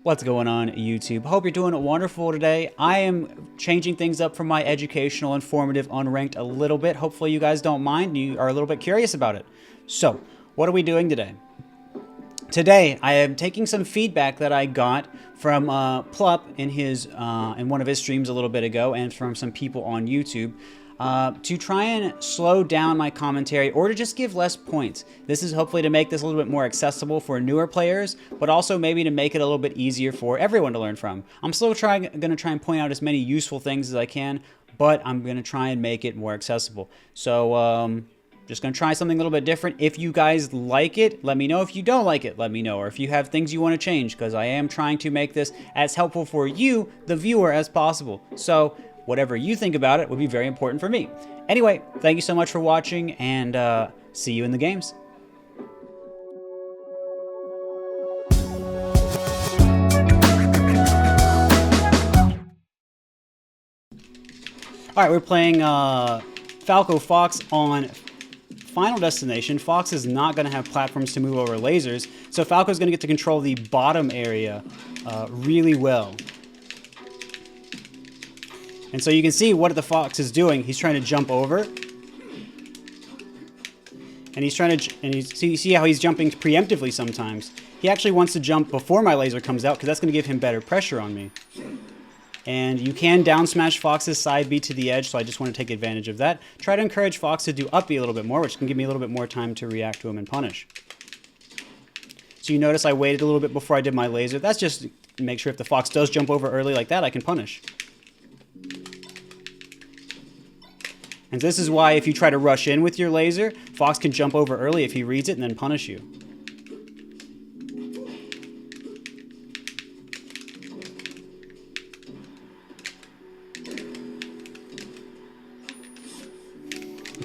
What's going on, YouTube? Hope you're doing wonderful today. I am changing things up from my educational, informative, unranked a little bit. Hopefully you guys don't mind. You are a little bit curious about it. So, what are we doing today? Today, I am taking some feedback that I got from Plup in one of his streams a little bit ago, and from some people on YouTube, to try and slow down my commentary or to just give less points. This is hopefully to make this a little bit more accessible for newer players, but also maybe to make it a little bit easier for everyone to learn from. I'm still going to try and point out as many useful things as I can, but I'm going to try and make it more accessible. So, just going to try something a little bit different. If you guys like it, let me know. If you don't like it, let me know. Or if you have things you want to change, because I am trying to make this as helpful for you, the viewer, as possible. So, whatever you think about it would be very important for me. Anyway, thank you so much for watching, and see you in the games. Alright, we're playing Falco Fox on Final Destination. Fox is not going to have platforms to move over lasers, so Falco's going to get to control the bottom area really well. And so you can see what the Fox is doing. He's trying to jump over. And he's trying to, and you see how he's jumping preemptively sometimes. He actually wants to jump before my laser comes out because that's going to give him better pressure on me. And you can down smash Fox's side B to the edge, so I just want to take advantage of that. Try to encourage Fox to do up B a little bit more, which can give me a little bit more time to react to him and punish. So you notice I waited a little bit before I did my laser. That's just to make sure if the Fox does jump over early like that, I can punish. And this is why if you try to rush in with your laser, Fox can jump over early if he reads it and then punish you.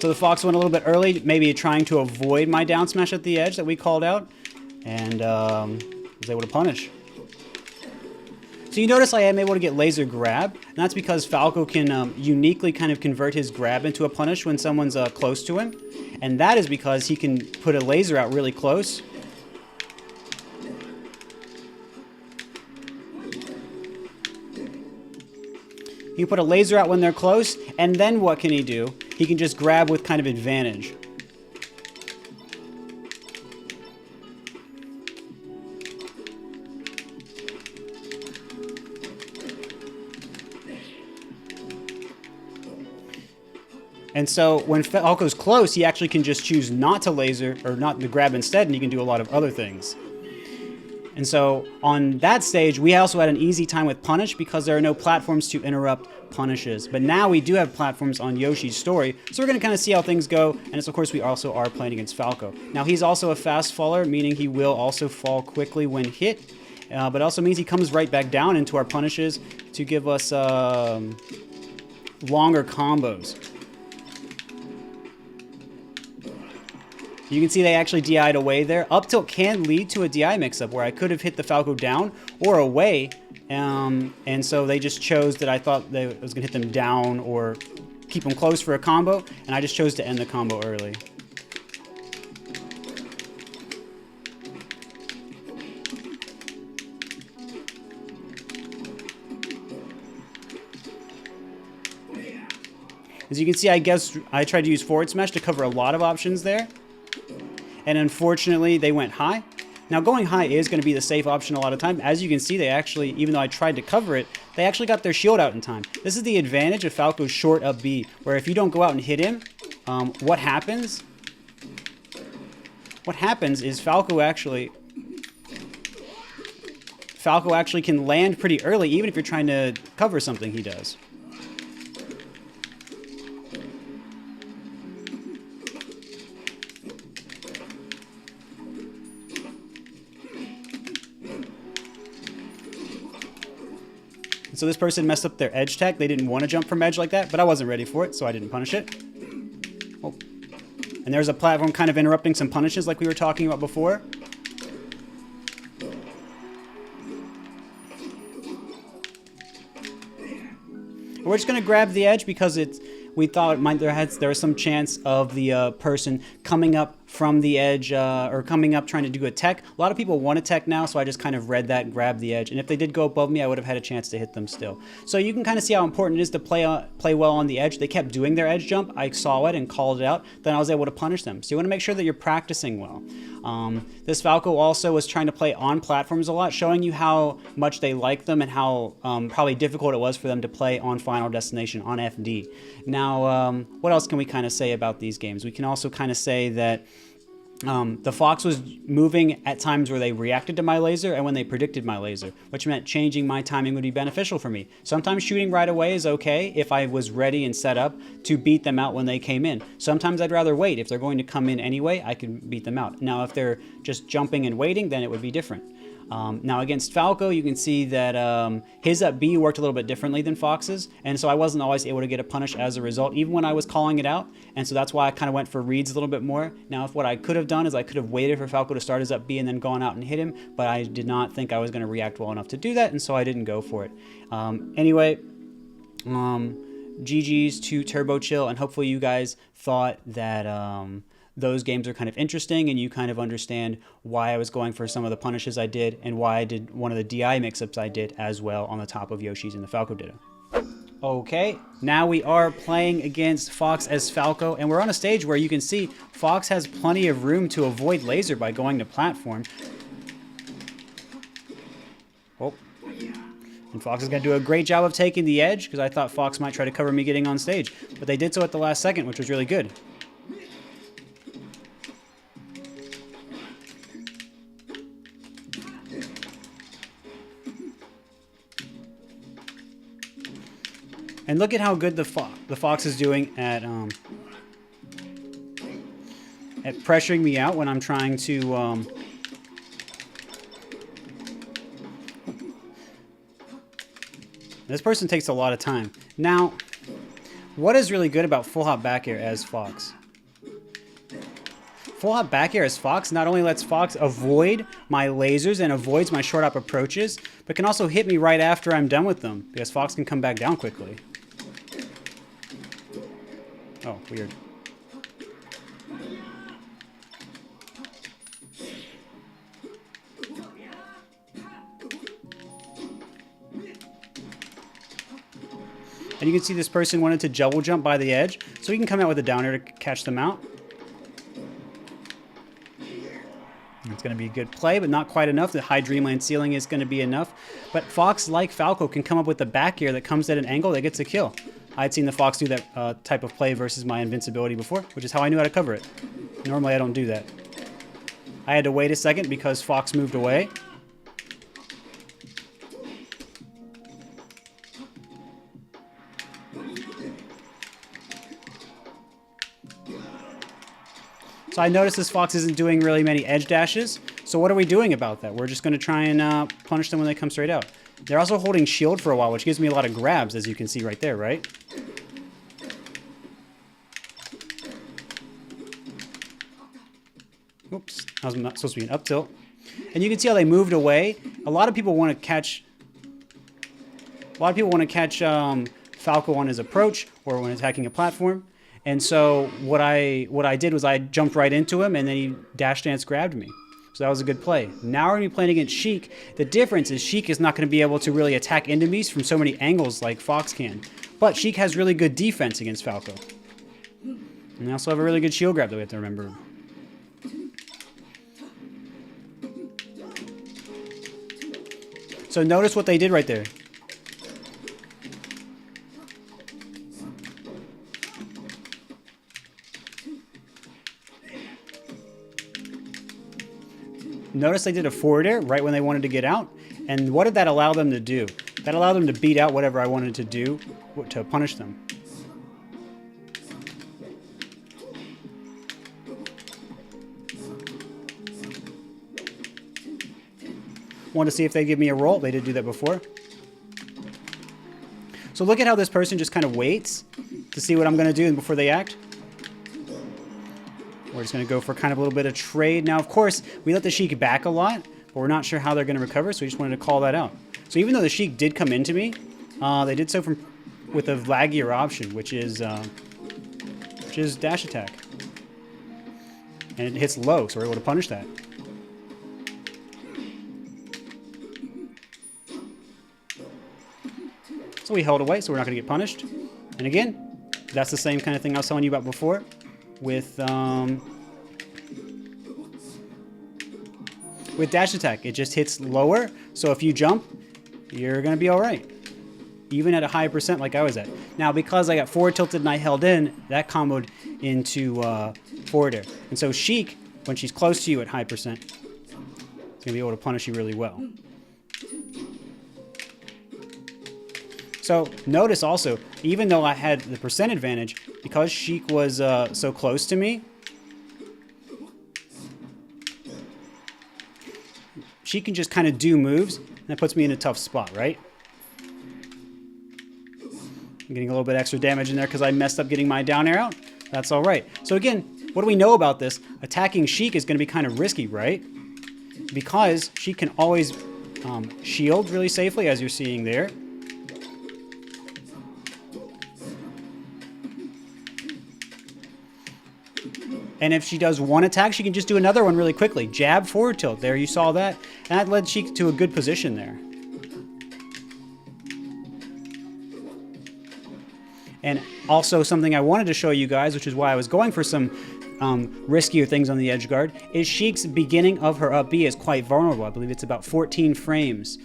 So the Fox went a little bit early, maybe trying to avoid my down smash at the edge that we called out, and was able to punish. So you notice I am able to get laser grab, and that's because Falco can uniquely kind of convert his grab into a punish when someone's close to him. And that is because he can put a laser out really close. He can put a laser out when they're close, and then what can he do? He can just grab with kind of advantage. And so when Falco's close, he actually can just choose not to laser, or not to grab instead, and he can do a lot of other things. And so on that stage, we also had an easy time with punish because there are no platforms to interrupt punishes. But now we do have platforms on Yoshi's story, so we're going to kind of see how things go. And it's, of course, we also are playing against Falco. Now he's also a fast faller, meaning he will also fall quickly when hit. But it also means he comes right back down into our punishes to give us longer combos. You can see they actually DI'd away there. Up tilt can lead to a DI mix-up where I could have hit the Falco down or away. And so they just chose that I thought I was going to hit them down or keep them close for a combo. And I just chose to end the combo early. As you can see, I guess I tried to use forward smash to cover a lot of options there. And unfortunately, they went high. Now, going high is going to be the safe option a lot of time. As you can see, they actually, even though I tried to cover it, they actually got their shield out in time. This is the advantage of Falco's short up B, where if you don't go out and hit him, what happens? What happens is Falco actually can land pretty early, even if you're trying to cover something he does. So this person messed up their edge tech. They didn't want to jump from edge like that, but I wasn't ready for it, so I didn't punish it. Oh. And there's a platform kind of interrupting some punishes like we were talking about before. We're just going to grab the edge because we thought there was some chance of the person coming up from the edge or coming up trying to do a tech. A lot of people want a tech now, so I just kind of read that and grabbed the edge. And if they did go above me, I would have had a chance to hit them still. So you can kind of see how important it is to play well on the edge. They kept doing their edge jump. I saw it and called it out. Then I was able to punish them. So you want to make sure that you're practicing well. This Falco also was trying to play on platforms a lot, showing you how much they like them and how probably difficult it was for them to play on Final Destination, on FD. Now, what else can we kind of say about these games? We can also kind of say that the Fox was moving at times where they reacted to my laser and when they predicted my laser, which meant changing my timing would be beneficial for me. Sometimes shooting right away is okay if I was ready and set up to beat them out when they came in. Sometimes I'd rather wait. If they're going to come in anyway, I can beat them out. Now, if they're just jumping and waiting, then it would be different. Now against Falco, you can see that his up B worked a little bit differently than Fox's, and so I wasn't always able to get a punish as a result, even when I was calling it out, and so that's why I kind of went for reads a little bit more. Now, if what I could have done is I could have waited for Falco to start his up B and then gone out and hit him, but I did not think I was going to react well enough to do that, and so I didn't go for it. Anyway, GG's to Turbo Chill, and hopefully you guys thought that those games are kind of interesting and you kind of understand why I was going for some of the punishes I did and why I did one of the DI mix-ups I did as well on the top of Yoshi's and the Falco Ditto. Okay, now we are playing against Fox as Falco, and we're on a stage where you can see Fox has plenty of room to avoid laser by going to platform. Oh. And Fox is going to do a great job of taking the edge, because I thought Fox might try to cover me getting on stage, but they did so at the last second, which was really good. And look at how good the Fox is doing at pressuring me out when I'm trying to This person takes a lot of time. Now, what is really good about full hop back air as Fox? Full hop back air as Fox not only lets Fox avoid my lasers and avoids my short hop approaches, but can also hit me right after I'm done with them, because Fox can come back down quickly. Oh, weird. And you can see this person wanted to double jump by the edge, so he can come out with a downer to catch them out. It's going to be a good play, but not quite enough. The high Dreamland ceiling is going to be enough. But Fox, like Falco, can come up with the back air that comes at an angle that gets a kill. I'd seen the Fox do that type of play versus my invincibility before, which is how I knew how to cover it. Normally, I don't do that. I had to wait a second because Fox moved away. So I noticed this Fox isn't doing really many edge dashes. So what are we doing about that? We're just going to try and punish them when they come straight out. They're also holding shield for a while, which gives me a lot of grabs, as you can see right there, right? Oops, that was not supposed to be an up tilt. And you can see how they moved away. A lot of people want to catch Falco on his approach or when attacking a platform. And so what I did was I jumped right into him, and then he dash dance grabbed me. So that was a good play. Now we're going to be playing against Sheik. The difference is Sheik is not going to be able to really attack enemies from so many angles like Fox can. But Sheik has really good defense against Falco. And they also have a really good shield grab that we have to remember. So notice what they did right there. Notice they did a forward air right when they wanted to get out. And what did that allow them to do? That allowed them to beat out whatever I wanted to do to punish them. Wanted to see if they give me a roll. They did do that before. So look at how this person just kind of waits to see what I'm going to do before they act. We're just going to go for kind of a little bit of trade. Now, of course, we let the Sheik back a lot, but we're not sure how they're going to recover, so we just wanted to call that out. So even though the Sheik did come into me, they did so with a laggier option, which is dash attack. and it hits low, so we're able to punish that. So we held away, so we're not going to get punished. And again, that's the same kind of thing I was telling you about before with dash attack. It just hits lower, so if you jump, you're going to be all right, even at a high percent like I was at. Now, because I got forward tilted and I held in, that comboed into forward air. And so Sheik, when she's close to you at high percent, is going to be able to punish you really well. So notice also, even though I had the percent advantage, because Sheik was so close to me, she can just kind of do moves, and that puts me in a tough spot, right? I'm getting a little bit extra damage in there because I messed up getting my down air out. That's all right. So again, what do we know about this? Attacking Sheik is going to be kind of risky, right? Because she can always shield really safely, as you're seeing there. And if she does one attack, she can just do another one really quickly. Jab, forward tilt. There, you saw that. And that led Sheik to a good position there. And also something I wanted to show you guys, which is why I was going for some riskier things on the edge guard, is Sheik's beginning of her up B is quite vulnerable. I believe it's about 14 frames.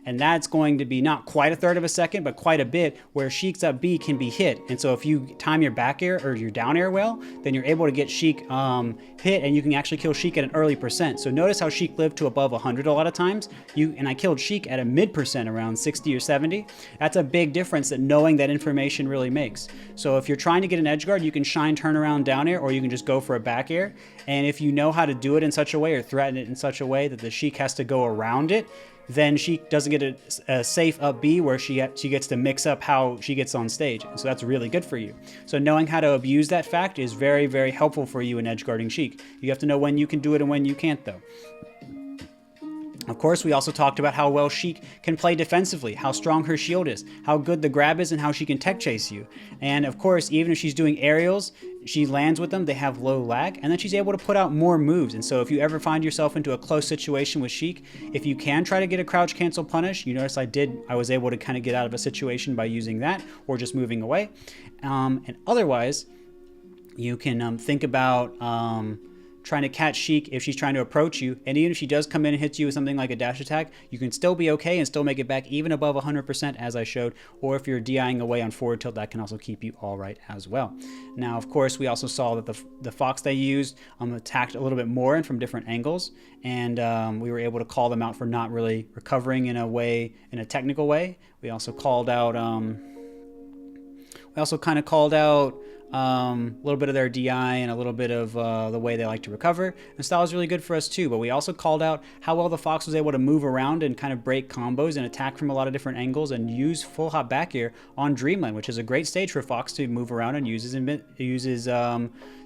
And that's going to be not quite a third of a second, but quite a bit, where Sheik's up B can be hit. And so if you time your back air or your down air well, then you're able to get Sheik hit, and you can actually kill Sheik at an early percent. So notice how Sheik lived to above 100 a lot of times. And I killed Sheik at a mid percent, around 60 or 70. That's a big difference that knowing that information really makes. So if you're trying to get an edge guard, you can shine turnaround down air, or you can just go for a back air. And if you know how to do it in such a way, or threaten it in such a way that the Sheik has to go around it, then she doesn't get a safe up B where she gets to mix up how she gets on stage. So that's really good for you. So knowing how to abuse that fact is very, very helpful for you in edge guarding Sheik. You have to know when you can do it and when you can't, though. Of course, we also talked about how well Sheik can play defensively, how strong her shield is, how good the grab is, and how she can tech chase you. And of course, even if she's doing aerials, she lands with them, they have low lag, and then she's able to put out more moves. And so if you ever find yourself into a close situation with Sheik, if you can try to get a crouch cancel punish, you notice I was able to kind of get out of a situation by using that, or just moving away. And otherwise, you can think about trying to catch Sheik if she's trying to approach you, and even if she does come in and hits you with something like a dash attack, you can still be okay and still make it back even above 100%, as I showed. Or if you're DIing away on forward tilt, that can also keep you all right as well. Now, of course, we also saw that the fox they used attacked a little bit more and from different angles, and we were able to call them out for not really recovering in a technical way. We also called out a little bit of their DI and a little bit of the way they like to recover. And style is really good for us too, but we also called out how well the Fox was able to move around and kind of break combos and attack from a lot of different angles and use full hop back air on Dreamland, which is a great stage for Fox to move around and uses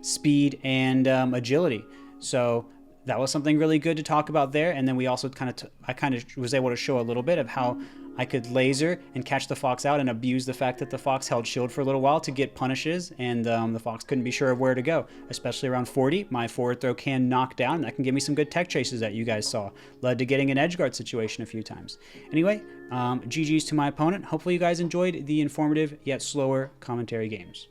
speed and agility. So that was something really good to talk about there. And then we also I was able to show a little bit of how I could laser and catch the Fox out and abuse the fact that the Fox held shield for a little while to get punishes, and the Fox couldn't be sure of where to go, especially around 40. My forward throw can knock down, and that can give me some good tech chases that you guys saw. Led to getting an edge guard situation a few times. Anyway, GG's to my opponent. Hopefully you guys enjoyed the informative yet slower commentary games.